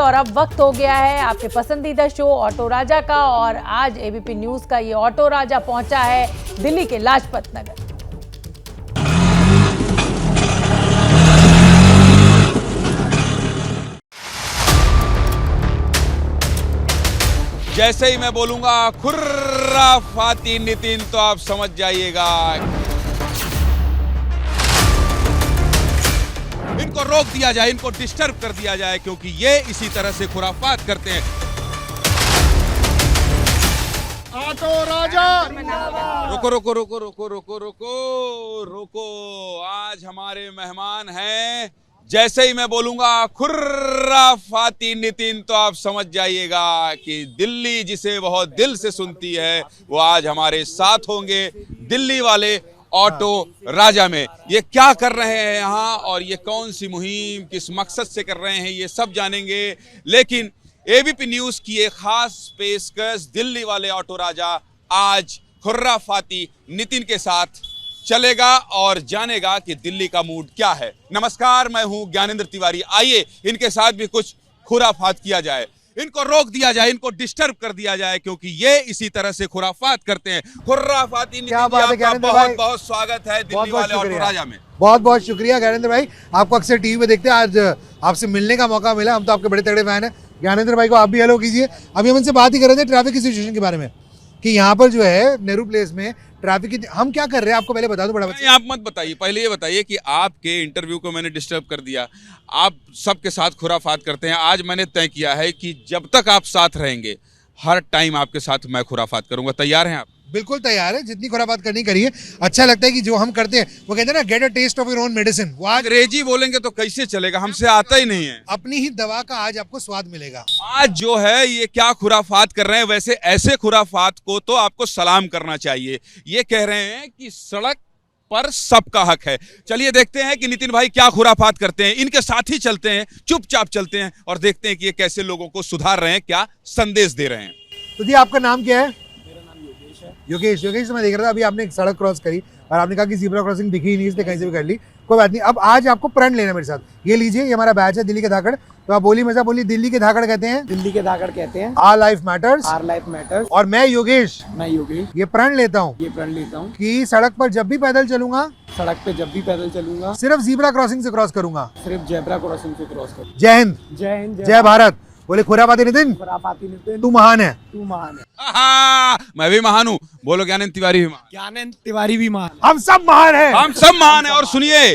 और अब वक्त हो गया है आपके पसंदीदा शो ऑटो राजा का। और आज एबीपी न्यूज का ये ऑटो राजा पहुंचा है दिल्ली के लाजपत नगर। जैसे ही मैं बोलूंगा खुर्राफाती नितिन तो आप समझ जाइएगा इनको रोक दिया जाए, इनको डिस्टर्ब कर दिया जाए, क्योंकि ये इसी तरह से खुराफात करते हैं। ऑटो राजा रुको रुको रुको रुको रुको रुको रुको, आज हमारे मेहमान हैं। जैसे ही मैं बोलूंगा खुर्राफाती नितिन तो आप समझ जाइएगा कि दिल्ली जिसे बहुत दिल से सुनती है वो आज हमारे साथ होंगे दिल्ली वाले ऑटो राजा में। ये क्या कर रहे हैं यहाँ और ये कौन सी मुहिम किस मकसद से कर रहे हैं ये सब जानेंगे, लेकिन एबीपी न्यूज की एक खास पेशकश दिल्ली वाले ऑटो राजा आज खुर्राफाती नितिन के साथ चलेगा और जानेगा कि दिल्ली का मूड क्या है। नमस्कार, मैं हूं ज्ञानेंद्र तिवारी। आइए इनके साथ भी कुछ खुराफात किया जाए, इनको रोक दिया जाए, इनको डिस्टर्ब कर दिया जाए, क्योंकि ये इसी तरह से खुराफात करते हैं। खुर्राफाती नितिन जी, आपका बहुत बहुत स्वागत है दिल्ली वाले ऑटो राजा में। बहुत बहुत शुक्रिया ज्ञानेंद्र भाई, आपको अक्सर टीवी में देखते हैं, आज आपसे मिलने का मौका मिला। हम तो आपके बड़े तगड़े फैन हैं। ज्ञानेंद्र भाई को आप भी हेलो कीजिए। अभी हम इनसे बात ही कर रहे थे ट्रैफिक की सिचुएशन के बारे में कि यहाँ पर जो है नेहरू प्लेस में ट्रैफिक की हम क्या कर रहे हैं आपको पहले बता दो। बड़ा बच्चा आप मत बताइए, पहले ये बताइए कि आपके इंटरव्यू को मैंने डिस्टर्ब कर दिया। आप सबके साथ खुराफात करते हैं। आज मैंने तय किया है कि जब तक आप साथ रहेंगे हर टाइम आपके साथ मैं खुराफात करूंगा। तैयार हैं आप? बिल्कुल तैयार है, जितनी खुराफात करनी करिए। अच्छा लगता है कि जो हम करते हैं वो कहते हैं ना, get a taste of your own medicine. वो आज अंग्रेजी बोलेंगे तो कैसे चलेगा, हमसे आता ही नहीं है। अपनी ही दवा का आज आपको स्वाद मिलेगा। आज जो है ये क्या खुराफात कर रहे हैं, वैसे ऐसे खुराफात को तो आपको सलाम करना चाहिए। ये कह रहे हैं कि सड़क पर सबका हक है। चलिए देखते हैं कि नितिन भाई क्या खुराफात करते हैं। इनके साथ ही चलते हैं, चुपचाप चलते हैं और देखते हैं कि ये कैसे लोगों को सुधार रहे हैं, क्या संदेश दे रहे हैं। तो जी आपका नाम क्या है? योगेश। योगेश, मैं देख रहा था अभी आपने एक सड़क क्रॉस करी और आपने कहा कि ज़ीब्रा क्रॉसिंग दिखी ही नहीं, इसलिए कहीं से भी कर ली। कोई बात नहीं, अब आज आपको प्रण लेना मेरे साथ। ये लीजिए, ये हमारा बैच है दिल्ली के धाकड़। तो आप बोली मजा बोली, दिल्ली के धाकड़ कहते हैं, दिल्ली के धाकड़ कहते हैं, our life matters, our life matters. और मैं योगेश ये प्रण लेता हूँ कि सड़क पर जब भी पैदल चलूंगा, सड़क पे जब भी पैदल चलूंगा, सिर्फ ज़ीब्रा क्रॉसिंग से क्रॉस करूंगा। सिर्फ जेब्रा क्रॉसिंग से क्रॉस करूंगा। जय हिंद, जय हिंद, जय भारत। बोले खुराफाती नितिन, खुराफाती नितिन, तू महान है। तू महान है। मैं भी महान हूँ। बोलो ज्ञानेंद्र तिवारी भी महान। ज्ञानेंद्र तिवारी भी महान। हम सब महान हैं। हम सब महान हैं। और सुनिए,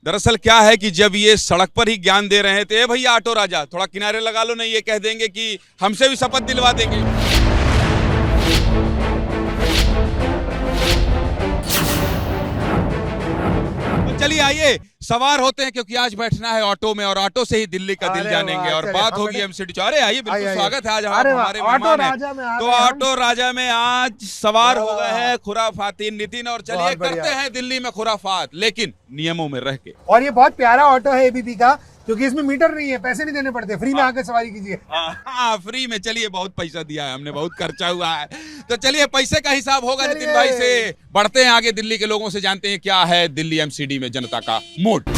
दरअसल क्या है कि जब ये सड़क पर ही ज्ञान दे रहे हैं तो ए भैया ऑटो राजा थोड़ा किनारे लगा लो, नहीं ये कह देंगे कि हमसे भी शपथ दिलवा देंगे। तो चलिए आइए सवार होते हैं, क्योंकि आज बैठना है ऑटो में और ऑटो से ही दिल्ली का दिल जानेंगे और बात होगी एमसीडी। अरे आइए, बिल्कुल स्वागत है आज हमारे मेहमान हैं। तो ऑटो राजा में आज सवार हो गए हैं खुराफाती नितिन, और चलिए करते हैं दिल्ली में खुराफात, लेकिन नियमों में रह के। और ये बहुत प्यारा ऑटो है एबीपी का, क्योंकि इसमें मीटर नहीं है, पैसे नहीं देने पड़ते, फ्री में आके सवारी कीजिए। हाँ, फ्री में। चलिए, बहुत पैसा दिया है हमने, बहुत खर्चा हुआ है, तो चलिए पैसे का हिसाब होगा नितिन भाई से। बढ़ते हैं आगे, दिल्ली के लोगों से जानते हैं क्या है दिल्ली एमसीडी में जनता का मूड।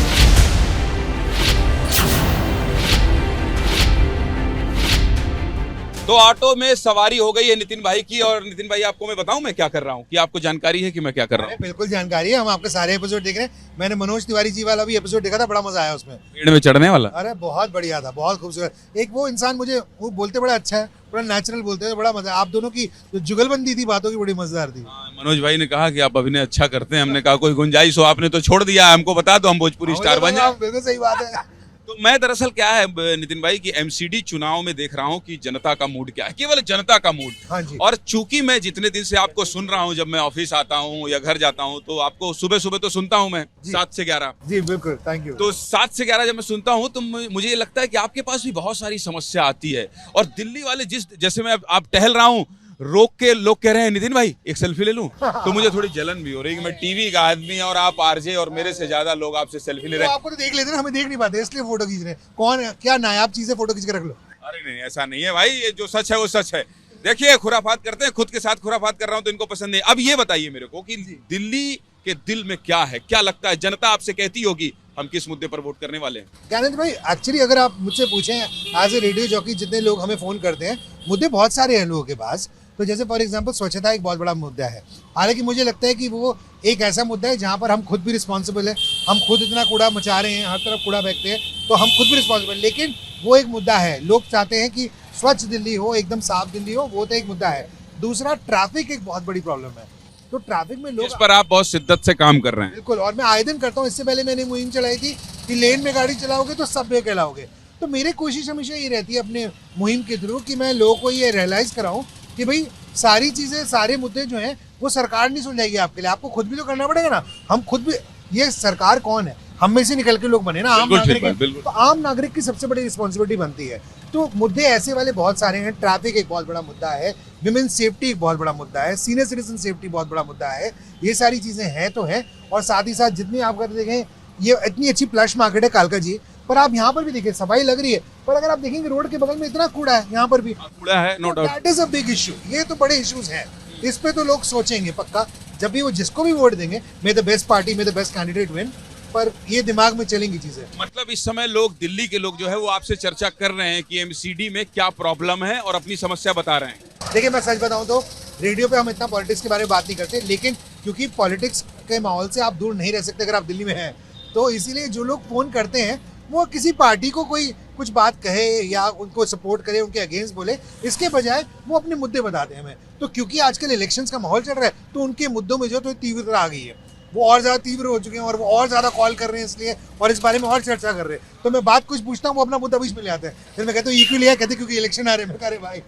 तो ऑटो में सवारी हो गई है नितिन भाई की, और नितिन भाई आपको मैं बताऊं मैं क्या कर रहा हूं, कि आपको जानकारी है कि मैं क्या कर रहा हूं? बिल्कुल जानकारी है, हम आपके सारे एपिसोड देख रहे हैं। मैंने मनोज तिवारी जी वाला भी एपिसोड देखा था, बड़ा मजा आया उसमें, पेड़ में चढ़ने वाला। अरे बहुत बढ़िया था, बहुत खूबसूरत। एक वो इंसान मुझे वो बोलते बड़ा अच्छा है, बड़ा नेचुरल बोलते हैं, बड़ा मजा। आप दोनों की जो जुगलबंदी थी बातों की, बड़ी मजेदार थी। मनोज भाई ने कहा कि आप अभिनय अच्छा करते हैं, हमने कहा कोई गुंजाइश हो, आपने तो छोड़ दिया, हमको बता दो, हम भोजपुरी स्टार बन जाए। बिल्कुल सही बात है। तो मैं दरअसल क्या है नितिन भाई कि एमसीडी चुनाव में देख रहा हूं कि जनता का मूड क्या है, केवल जनता का मूड। हाँ जी। और चूंकि मैं जितने दिन से आपको सुन रहा हूं, जब मैं ऑफिस आता हूं या घर जाता हूं, तो आपको सुबह सुबह तो सुनता हूं मैं 7 से 11। जी बिल्कुल, थैंक यू। तो 7 से 11 जब मैं सुनता हूं तो मुझे ये लगता है कि आपके पास भी बहुत सारी समस्या आती है, और दिल्ली वाले जैसे मैं आप टहल रहा हूँ, रोक के लोग कह रहे हैं नितिन भाई एक सेल्फी ले लूं, तो मुझे थोड़ी जलन भी हो रही है कि मैं टीवी का आदमी और आप आरजे, और मेरे से ज्यादा लोग आपसे सेल्फी ले रहे हैं। आपको तो देख लेते हैं, हमें देख नहीं पाते, इसलिए फोटो खींच रहे हैं। कौन क्या नायाब चीज है, फोटो खींच के रख लो। अरे नहीं, ऐसा नहीं है भाई, ये जो सच है वो सच है। देखिए खुराफात करते हैं, खुद के साथ खुराफात कर रहा हूं तो इनको पसंद नहीं। अब ये बताइए मेरे को कि दिल्ली कि दिल में क्या है, क्या लगता है, जनता आपसे कहती होगी हम किस मुद्दे पर वोट करने वाले हैं। ज्ञानेंद्र भाई एक्चुअली अगर आप मुझसे पूछें एज ए रेडियो जॉकी जितने लोग हमें फ़ोन करते हैं, मुद्दे बहुत सारे हैं लोगों के पास। तो जैसे फॉर एग्जांपल स्वच्छता एक बहुत बड़ा मुद्दा है। हालांकि मुझे लगता है कि वो एक ऐसा मुद्दा है जहाँ पर हम खुद भी रिस्पॉन्सिबल है। हम खुद इतना कूड़ा मचा रहे हैं, हर तरफ कूड़ा फेंकते हैं, तो हम खुद भी रिस्पॉन्सिबल। लेकिन वो एक मुद्दा है, लोग चाहते हैं कि स्वच्छ दिल्ली हो, एकदम साफ दिल्ली हो, वो तो एक मुद्दा है। दूसरा ट्रैफिक एक बहुत बड़ी प्रॉब्लम है। तो ट्रैफिक में लोग, इस पर आप बहुत शिद्दत से काम कर रहे हैं। बिल्कुल, और मैं आए दिन करता हूँ। इससे पहले मैंने मुहिम चलाई थी कि लेन में गाड़ी चलाओगे तो सब्वे कहलाओगे। तो मेरी कोशिश हमेशा ये रहती है अपने मुहिम के थ्रू कि मैं लोगों को ये रियलाइज़ कराऊँ कि भाई सारी चीज़ें, सारे मुद्दे जो हैं वो सरकार नहीं सुलझाएगी आपके लिए, आपको खुद भी तो करना पड़ेगा ना। हम खुद भी, ये सरकार कौन है, हम में से निकल के लोग बने ना, आम नागरिक हैं। तो आम नागरिक की सबसे बड़ी रिस्पॉन्सिबिलिटी बनती है। तो मुद्दे ऐसे वाले बहुत सारे हैं। ट्रैफिक एक बहुत बड़ा मुद्दा है, विमेन सेफ्टी एक बहुत बड़ा मुद्दा है, सीनियर सिटीजन सेफ्टी बहुत बड़ा मुद्दा है। ये सारी चीज़ें हैं तो हैं। और साथ ही साथ जितनी आप करते देखें, ये इतनी अच्छी प्लश मार्केट है कालका जी, पर आप यहाँ पर भी देखिए सफाई लग रही है, पर अगर आप देखेंगे रोड के बगल में इतना कूड़ा है, यहाँ पर भी कूड़ा है, no doubt. That is a big issue. ये तो बड़े इश्यूज हैं, इस पे तो लोग सोचेंगे पक्का जब भी वो जिसको भी वोट देंगे, मे the best party, may the best candidate win. पर ये दिमाग में चलेंगी चीजें। मतलब इस समय लोग, दिल्ली के लोग जो है वो आपसे चर्चा कर रहे हैं कि एमसीडी में क्या प्रॉब्लम है और अपनी समस्या बता रहे हैं। देखिए मैं सच बताऊं तो रेडियो पे हम इतना पॉलिटिक्स के बारे में बात नहीं करते, लेकिन क्योंकि पॉलिटिक्स के माहौल से आप दूर नहीं रह सकते अगर आप दिल्ली में हैं, तो इसीलिए जो लोग फोन करते हैं वो किसी पार्टी को कोई कुछ बात कहे या उनको सपोर्ट करे, उनके अगेंस्ट बोले, इसके बजाय वो अपने मुद्दे बताते हैं हमें। तो क्योंकि आजकल इलेक्शंस का माहौल चल रहा है, तो उनके मुद्दों में जो तो तीव्रता आ गई है, वो और ज़्यादा तीव्र हो चुके हैं और वो और ज़्यादा कॉल कर रहे हैं इसलिए, और इस बारे में और चर्चा कर रहे हैं। तो मैं बात कुछ पूछता हूँ, वो अपना मुद्दा बीच में ले आते हैं। फिर मैं कहता हूँ ये क्यों लिया, कहते क्योंकि इलेक्शन आ रहे हैं। मैं कह रहे भाई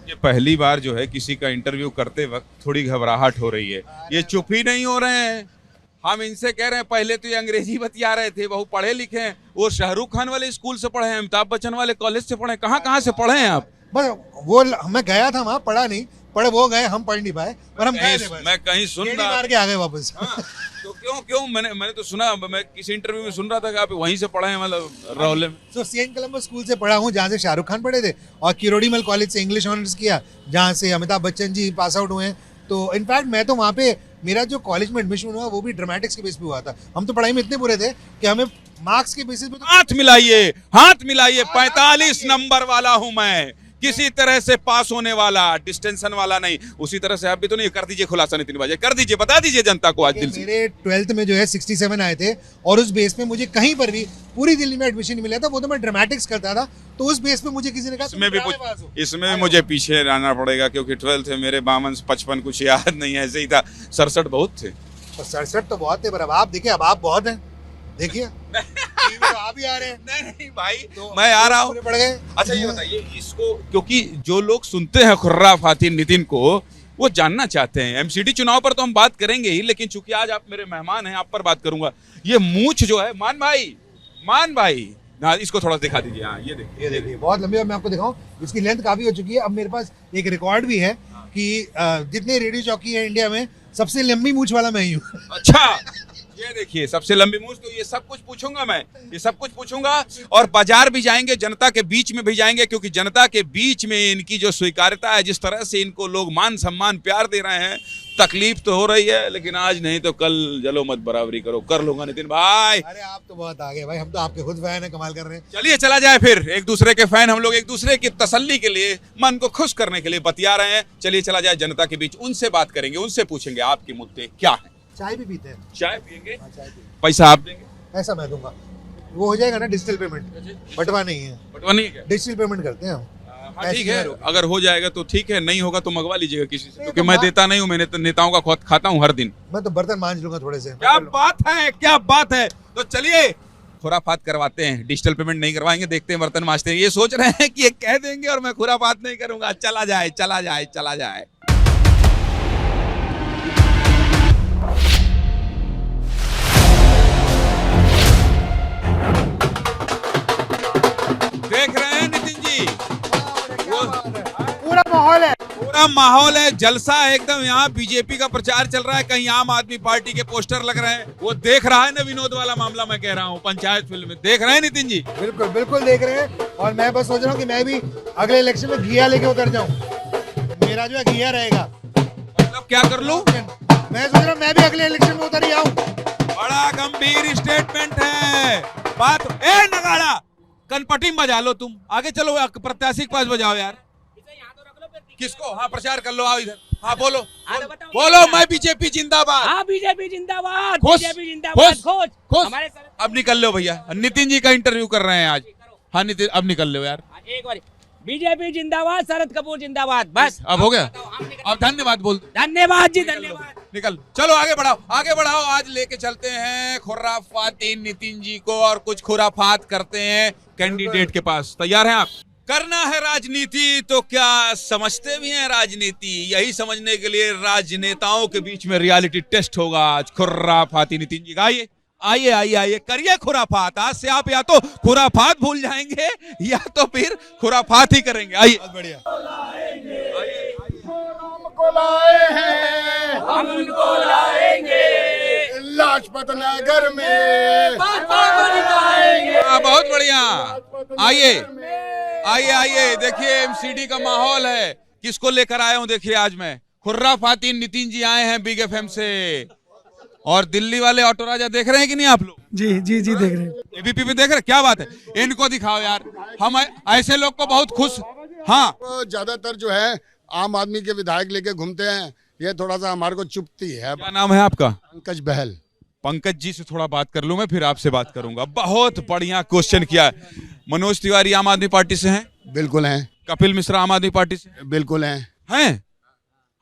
ये पहली बार जो है किसी का इंटरव्यू करते वक्त थोड़ी घबराहट हो रही है, ये चुप ही नहीं हो रहे हैं। हम इनसे कह रहे हैं, पहले तो ये अंग्रेजी बतिया रहे थे, बहुत पढ़े लिखे हैं, वो शाहरुख खान वाले स्कूल से पढ़े हैं, अमिताभ बच्चन वाले कॉलेज से पढ़े हैं, कहाँ से पढ़े हैं आप? बस वो मैं गया था वहाँ, पढ़ा नहीं, पढ़े वो गए, हम पढ़ नहीं पाए, पर हम गए थे बस। मैं कहीं सुन रहा, मार के आ गए वापस। हाँ, तो क्यों मैंने तो सुना, मैं किसी इंटरव्यू में सुन रहा था कि आप वहीं से पढ़े हैं, मतलब रौले में। तो सेंट कोलंबस स्कूल से पढ़ा हूँ जहाँ से शाहरुख खान पढ़े थे, और किरोड़ीमल कॉलेज से इंग्लिश ऑनर्स किया जहाँ से अमिताभ बच्चन जी पास आउट हुए हैं। तो इनफैक्ट मैं तो वहाँ पे, मेरा जो कॉलेज में एडमिशन हुआ वो भी ड्रामेटिक्स के बेस पे हुआ था। हम तो पढ़ाई में इतने बुरे थे कि हमें मार्क्स के बेसिस पे हाथ मिलाइए 45 नंबर वाला हूं मैं, किसी तरह से पास होने वाला, डिस्टेंशन वाला नहीं। उसी तरह से आप भी तो नहीं कर दीजिए खुलासा नितिन भाई, कर दीजिए, बता दीजिए जनता को आज दिल से। मेरे 12th में जो है 67 आए थे, और उस बेस पे मुझे कहीं पर भी पूरी दिल्ली में एडमिशन मिला था। वो तो मैं ड्रामेटिक्स करता था, तो उस बेस पे मुझे किसी ने कहा इसमें भी मुझे पीछे रहना पड़ेगा क्योंकि 12th में मेरे 52 55 कुछ याद नहीं, ऐसे ही था। 67 बहुत थे, 67 तो बहुत थे, पर अब आप देखिए, अब आप बहुत हैं, देखिए आप भी आ रहे हैं। नहीं भाई, तो मैं आ रहा हूँ। पड़ गए। अच्छा ये बताइए इसको, क्योंकि जो लोग सुनते हैं खुर्राफाती नितिन को, वो जानना चाहते हैं। एमसीडी चुनाव पर तो हम बात करेंगे ही, लेकिन चूंकि आज आप मेरे मेहमान हैं, आप पर बात करूंगा। ये मूंछ जो है, मान भाई ना, इसको थोड़ा दिखा दीजिए। हाँ ये देखिए बहुत लंबी, मैं आपको दिखाऊं, इसकी लेंथ काफी हो चुकी है। अब मेरे पास एक रिकॉर्ड भी है कि जितने रेडियो चौकी है इंडिया में, सबसे लंबी मूंछ वाला मैं ही हूँ। अच्छा, ये देखिए सबसे लंबी मूंछ। तो ये सब कुछ पूछूंगा मैं, ये सब कुछ पूछूंगा, और बाजार भी जाएंगे, जनता के बीच में भी जाएंगे, क्योंकि जनता के बीच में इनकी जो स्वीकार्यता है, जिस तरह से इनको लोग मान सम्मान प्यार दे रहे हैं, तकलीफ तो हो रही है, लेकिन आज नहीं तो कल जलो मत बराबरी करो, कर लूंगा नितिन भाई। अरे आप तो बहुत आगे भाई, हम तो आपके खुद फैन है, कमाल कर रहे हैं। चलिए चला जाए फिर, एक दूसरे के फैन हम लोग, एक दूसरे की तसल्ली के लिए, मन को खुश करने के लिए बतिया रहे हैं। चलिए चला जाए जनता के बीच, उनसे बात करेंगे, उनसे पूछेंगे आपके मुद्दे क्या है। चाय भी पीते हैं? चाय पियेंगे? चाय पीते। पैसा आप देंगे? पैसा मैं दूंगा, वो हो जाएगा ना डिजिटल पेमेंट, बटवा नहीं है, बटवा नहीं है क्या? डिजिटल पेमेंट करते हैं हम। हाँ ठीक है, अगर हो जाएगा तो ठीक है, नहीं होगा तो मंगवा लीजिएगा किसी से, क्योंकि मैं देता नहीं हूँ, मैंने तो नेताओं का खुद खाता हूँ हर दिन। मैं तो बर्तन मांज लूंगा थोड़े से। क्या बात है, क्या बात है। तो चलिए खुराफात करवाते हैं, डिजिटल पेमेंट नहीं करवाएंगे, देखते हैं बर्तन मांजते हैं। ये सोच रहे हैं कि ये कह देंगे और मैं खुराफात नहीं करूंगा। चला जाए चला जाए चला जाए। देख रहे हैं नितिन जी, पूरा माहौल है, जलसा है एकदम। यहाँ बीजेपी का प्रचार चल रहा है, कहीं आम आदमी पार्टी के पोस्टर लग रहे हैं। वो देख रहा है ना विनोद वाला मामला, मैं कह रहा हूँ, पंचायत फिल्म में देख रहे हैं नितिन जी? बिल्कुल बिल्कुल देख रहे हैं। और मैं बस सोच रहा हूँ कि मैं भी अगले इलेक्शन में घिया लेके उतर जाऊँ। मेरा जो है घिया रहेगा। मतलब क्या कर लूँ? मैं सोच रहा हूँ मैं भी अगले इलेक्शन में उतर ही आऊँ। बड़ा गंभीर स्टेटमेंट है। बात ए नगाड़ा कनपटी में बजा लो, तुम आगे चलो, प्रत्याशी के पास बजाओ यार। किसको? हाँ प्रचार कर लो, आओ इधर। हाँ बोलो बोलो। मैं बीजेपी जिंदाबाद। हाँ बीजेपी जिंदाबाद, खुश बीजेपी जिंदाबाद। खुश खुश। अब निकल लो भैया, नितिन जी का इंटरव्यू कर रहे हैं आज। हाँ नितिन अब निकल लो यार। एक बार बीजेपी जिंदाबाद, शरद कपूर जिंदाबाद। बस अब हो गया। अब धन्यवाद बोल दो। धन्यवाद जी, धन्यवाद। निकल चलो, आगे बढ़ाओ आगे बढ़ाओ। आज लेके चलते हैं खुराफाती नितिन जी को और कुछ खुराफात करते हैं कैंडिडेट के पास। तैयार हैं आप? करना है राजनीति तो क्या समझते भी हैं राजनीति? यही समझने के लिए राजनेताओं के बीच में रियलिटी टेस्ट होगा आज। खुराफाती नितिन जी आइए आइए आइए आइए, करिए खुराफात। आज से आप या तो खुराफात भूल जाएंगे या तो फिर खुराफात ही करेंगे। आइए। बढ़िया। को लाए हैं, हम उनको लाएंगे लाजपत नगर में। बहुत बढ़िया। आइए आइए आइए, देखिए एमसीडी का माहौल है। किसको लेकर आया हूं देखिए आज मैं। खुर्राफाती नितिन जी आए हैं बिग एफएम से। और दिल्ली वाले ऑटो राजा देख रहे हैं कि नहीं आप लोग? जी जी जी देख रहे हैं। एबीपी पे देख रहे हैं? क्या बात है, इनको दिखाओ यार। हम ऐसे लोग को बहुत खुश। हाँ ज्यादातर जो है आम आदमी के विधायक लेके घूमते हैं, ये थोड़ा सा हमारे को चुभती है। क्या नाम है आपका? पंकज बहल। पंकज जी से थोड़ा बात कर लूं मैं, फिर आपसे बात करूंगा। बहुत बढ़िया क्वेश्चन किया। मनोज तिवारी आम आदमी पार्टी से हैं? बिल्कुल हैं। कपिल मिश्रा आम आदमी पार्टी से? बिल्कुल हैं। हैं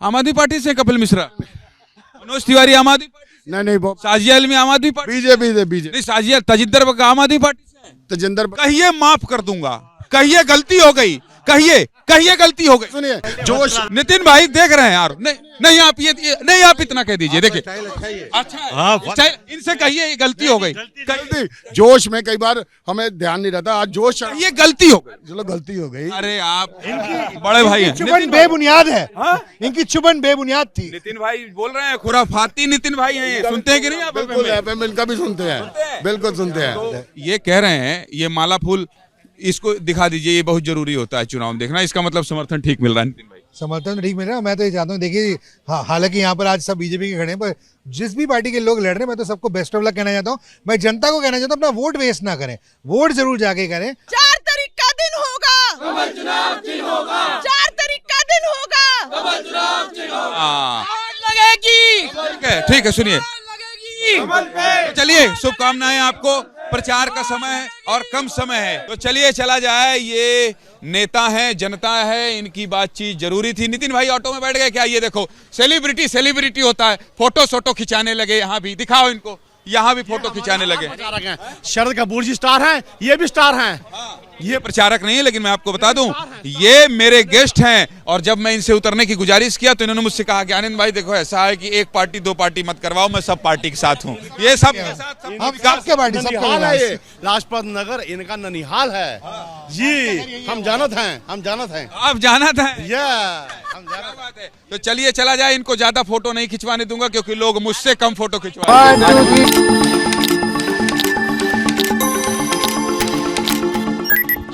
आम आदमी पार्टी से कपिल मिश्रा? मनोज तिवारी आम आदमी पार्टी? नहीं वो साजिया आलमी आम आदमी पार्टी? बीजेपी से। बीजेपी नहीं, साजिया तजिंदर आम आदमी पार्टी से? तजिंदर कहिए माफ कर दूंगा, कहिए गलती हो गई, कहिए कहिए गलती हो गई। सुनिए जोश। नितिन भाई देख रहे हैं यार। नहीं नहीं आप ये नहीं आप इतना कह दीजिए। देखिए अच्छा है, इनसे कहिए ये गलती हो गई। गलती जोश में कई बार हमें ध्यान नहीं रहता। आज जोश ये गलती हो गई। चलो गलती हो गई। अरे आप बड़े भाई हैं। चुभन बेबुनियाद है। इनकी चुभन बेबुनियाद थी। नितिन भाई बोल रहे हैं, खुराफाती नितिन भाई हैं। सुनते हैं कि नहीं आप? बिल्कुल FM इनका भी सुनते हैं, बिल्कुल सुनते हैं। ये कह रहे हैं ये माला फूल इसको दिखा दीजिए, ये बहुत जरूरी होता है चुनाव में देखना। इसका मतलब समर्थन ठीक मिल रहा है नितिन भाई? समर्थन ठीक मिल रहा है। मैं तो ये चाहता हूँ, देखिए हालांकि यहाँ पर आज सब बीजेपी के खड़े हैं, पर जिस भी पार्टी के लोग लड़ रहे हैं मैं तो सबको बेस्ट ऑफ लक कहना चाहता हूँ। मैं जनता को कहना चाहता हूँ अपना वोट वेस्ट ना करें, वोट जरूर जाके करें। 4 तारीख का दिन होगा, 4 तारीख का दिन होगा। लगेगी। ठीक है सुनिए, चलिए शुभकामनाएं आपको। प्रचार का समय है और कम समय है, तो चलिए चला जाए। ये नेता है, जनता है, इनकी बातचीत जरूरी थी। नितिन भाई ऑटो में बैठ गए क्या? ये देखो सेलिब्रिटी होता है, फोटो खिंचाने लगे। यहाँ भी दिखाओ इनको, यहाँ भी फोटो खिंचाने लगे। शरद कपूर जी स्टार हैं, ये भी स्टार हैं। ये प्रचारक नहीं है, लेकिन मैं आपको बता दूं ये मेरे गेस्ट हैं। और जब मैं इनसे उतरने की गुजारिश किया तो इन्होंने मुझसे कहा कि आनंद भाई देखो ऐसा है कि एक पार्टी दो पार्टी मत करवाओ, मैं सब पार्टी के साथ हूँ। ये सब के साथ सबके पार्टी ननिहाल है, ये लाजपत नगर इनका ननिहाल है जी। हम जानत हैं। आप जानत हैं? हम जानत बात है। तो चलिए चला जाए। इनको ज्यादा फोटो नहीं खिंचवाने दूंगा क्योंकि लोग मुझसे कम फोटो खिंचवाएंगे।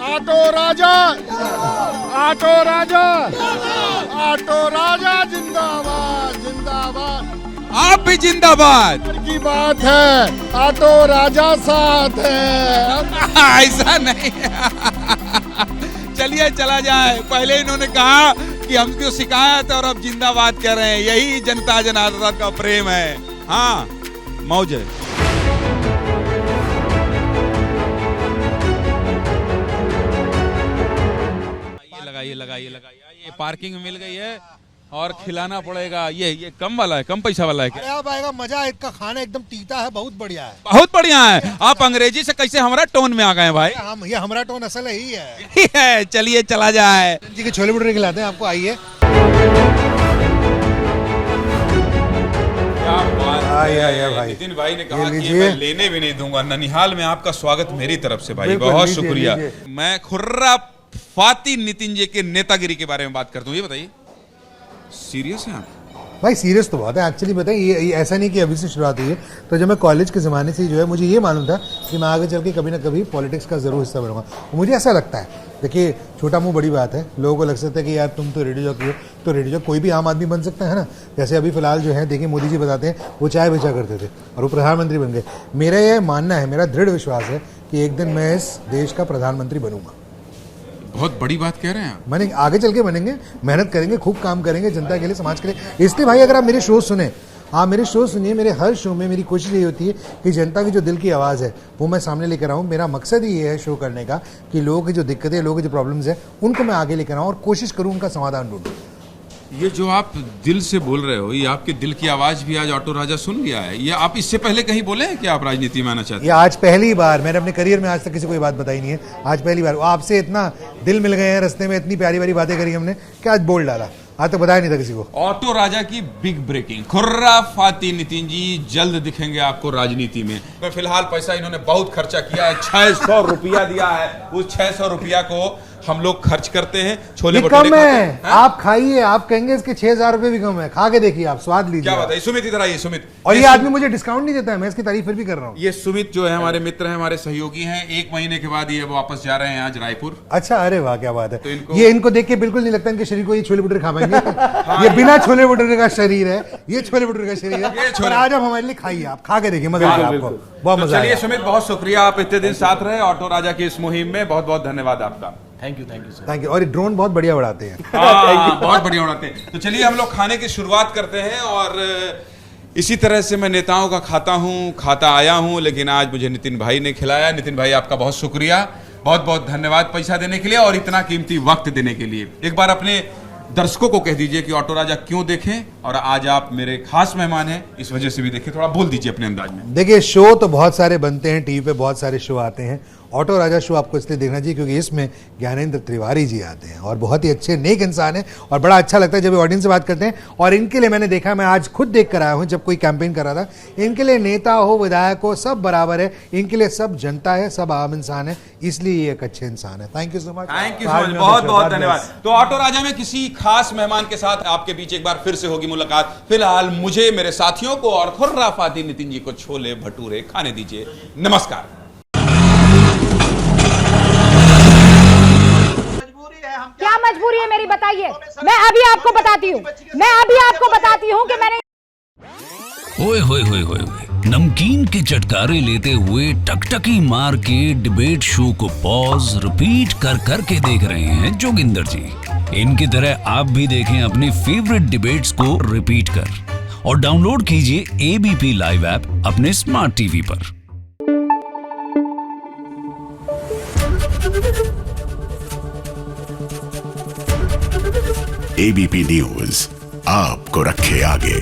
ऑटो राजा जिंदाबाद जिंदाबाद। आप भी जिंदाबाद। की बात है, ऑटो राजा साथ है। ऐसा नहीं। चलिए चला जाए। पहले इन्होंने कहा कि हमको शिकायत और अब जिंदाबाद कर रहे हैं। यही जनता जनार्दन का प्रेम है। हाँ मौज है। लगाइए ये पार्किंग मिल गई है और खिलाना पड़ेगा। ये कम वाला है, कम पैसा वाला है क्या? अब आएगा मजा। इसका खाना एकदम तीता है, बहुत बढ़िया है। बहुत बढ़िया है। आप अंग्रेजी से कैसे हमारा टोन में आ गए भाई? ये हमारा टोन असल ही है। चलिए चला जाए। जी के छोले भटूरे खिलाते हैं आपको, आइए। नितिन भाई ने कहा कि मैं लेने भी नहीं दूंगा। ननिहाल में आपका स्वागत मेरी तरफ से भाई, बहुत शुक्रिया। मैं खुर्राफाती नितिन जी के नेतागिरी के बारे में बात करता हूँ। ये बताइए सीरियस है आप? भाई सीरियस तो बहुत है एक्चुअली। बताइए ये ऐसा नहीं कि अभी से शुरुआत हुई है। तो जब मैं कॉलेज के ज़माने से जो है मुझे ये मालूम था कि मैं आगे चल के कभी ना कभी पॉलिटिक्स का ज़रूर हिस्सा बनूंगा। मुझे ऐसा लगता है देखिए छोटा मुंह बड़ी बात है, लोगों को लग सकता है कि यार तुम तो रेडियो जॉकी हो, तो रेडियो जॉकी कोई भी आम आदमी बन सकता है ना। जैसे अभी फिलहाल जो है देखिए मोदी जी बताते हैं वो चाय बेचा करते थे और वो प्रधानमंत्री बन गए। मेरा यह मानना है, मेरा दृढ़ विश्वास है कि एक दिन मैं इस देश का प्रधानमंत्री बनूंगा। बहुत बड़ी बात कह रहे हैं आप। मैंने आगे चल के बनेंगे, मेहनत करेंगे, खूब काम करेंगे जनता के लिए, समाज के लिए। इसलिए भाई अगर आप मेरे शो सुने, आप मेरे शो सुनिए, मेरे हर शो में मेरी कोशिश ये होती है कि जनता की जो दिल की आवाज़ है वो मैं सामने लेकर आऊँ। मेरा मकसद ही ये है शो करने का कि लोगों की जो दिक्कतें, लोगों की जो प्रॉब्लम्स है उनको मैं आगे लेकर आऊँ और कोशिश करूँ उनका समाधान ढूंढूँ। ये जो आप दिल से बोल रहे हो, ये आपके दिल की आवाज भी आज ऑटो राजा सुन लिया है। ये आप इससे पहले कहीं बोले हैं कि आप राजनीति में आना चाहते ये आज पहली बार, मैंने अपने करियर में आज तक किसी को ये बात बताई नहीं है, आज पहली बार। आपसे इतना दिल मिल गए हैं रास्ते में, इतनी प्यारी प्यारी बातें करी हमने कि आज बोल डाला, आज तक बताया नहीं था किसी को। ऑटो राजा की बिग ब्रेकिंग, खुर्राफाती नितिन जी जल्द दिखेंगे आपको राजनीति में। तो फिलहाल पैसा इन्होंने बहुत खर्चा किया है, 600 रुपया दिया है। उस 600 रुपया को हम लोग खर्च करते हैं, छोले भटूरे कम खाते है। हैं। आप खाइए, आप कहेंगे इसके 6000 रुपए भी कम है, खा के देखिए, आप स्वाद लीजिए। क्या बात है सुमित, इधर आइए सुमित। और ये आदमी मुझे डिस्काउंट नहीं देता है, मैं इसकी तारीफ फिर भी कर रहा हूँ। ये सुमित जो है हमारे मित्र हैं, हमारे सहयोगी हैं। 1 महीने के बाद ये वापस जा रहे हैं आज रायपुर। अच्छा, अरे वाह क्या बात है। तो ये इनको देख के बिल्कुल नहीं लगता इनके शरीर को ये छोले भटूरे खा पाएंगे। ये बिना छोले भटूरे का शरीर है, ये छोले भटूरे का शरीर है। और आज आप हमारे लिए खाइए, आप खा के देखिए, मजा आएगा आपको, बहुत मजा चलिए आएगा। सुमित, बहुत शुक्रिया, आप इतने दिन साथ रहे ऑटो राजा की इस मुहिम में। बहुत बहुत धन्यवाद आपका। Thank you sir. Thank you. और ये ड्रोन बहुत बढ़िया उड़ाते हैं। बहुत बढ़िया उड़ाते हैं। तो चलिए हम लोग खाने की शुरुआत करते हैं। और इसी तरह से मैं नेताओं का खाता आया हूं, लेकिन आज मुझे नितिन भाई ने खिलाया। नितिन भाई आपका बहुत शुक्रिया, बहुत बहुत धन्यवाद पैसा देने के लिए और इतना कीमती वक्त देने के लिए। एक बार अपने दर्शकों को कह दीजिए कि ऑटो राजा क्यों देखें, और आज आप मेरे खास मेहमान हैं इस वजह से भी देखें। थोड़ा बोल दीजिए अपने अंदाज में। देखिए शो तो बहुत सारे बनते हैं, टीवी पे बहुत सारे शो आते हैं। ऑटो राजा शो आपको इसलिए देखना चाहिए क्योंकि इसमें ज्ञानेंद्र तिवारी जी आते हैं और बहुत ही अच्छे नेक इंसान हैं और बड़ा अच्छा लगता है जब ऑडियंस से बात करते हैं। और इनके लिए मैंने देखा, मैं आज खुद देख कर आया हूं जब कोई कैंपेन कर रहा था, इनके लिए नेता हो, विधायक हो, सब बराबर है। इनके लिए सब जनता है, सब आम इंसान है, इसलिए ये एक अच्छे इंसान है। Thank you so much. Thank you so much, बहुत बहुत धन्यवाद। तो ऑटो राजा में किसी खास मेहमान के साथ आपके बीच एक बार फिर से होगी मुलाकात। फिलहाल मुझे, मेरे साथियों को और खुर्राफाती नितिन जी को छोले भटूरे खाने दीजिए। नमस्कार। क्या मजबूरी है मेरी, बताइए। मैं अभी आपको बताती हूँ कि मैंने ओए होए होए होए, नमकीन के चटकारे लेते हुए टकटकी मार के डिबेट शो को पॉज रिपीट कर कर के देख रहे हैं जोगिंदर जी। इनकी तरह आप भी देखें अपनी फेवरेट डिबेट्स को रिपीट कर और डाउनलोड कीजिए एबीपी लाइव ऐप अपने स्मार्ट टीवी पर। एबीपी न्यूज आपको रखे आगे।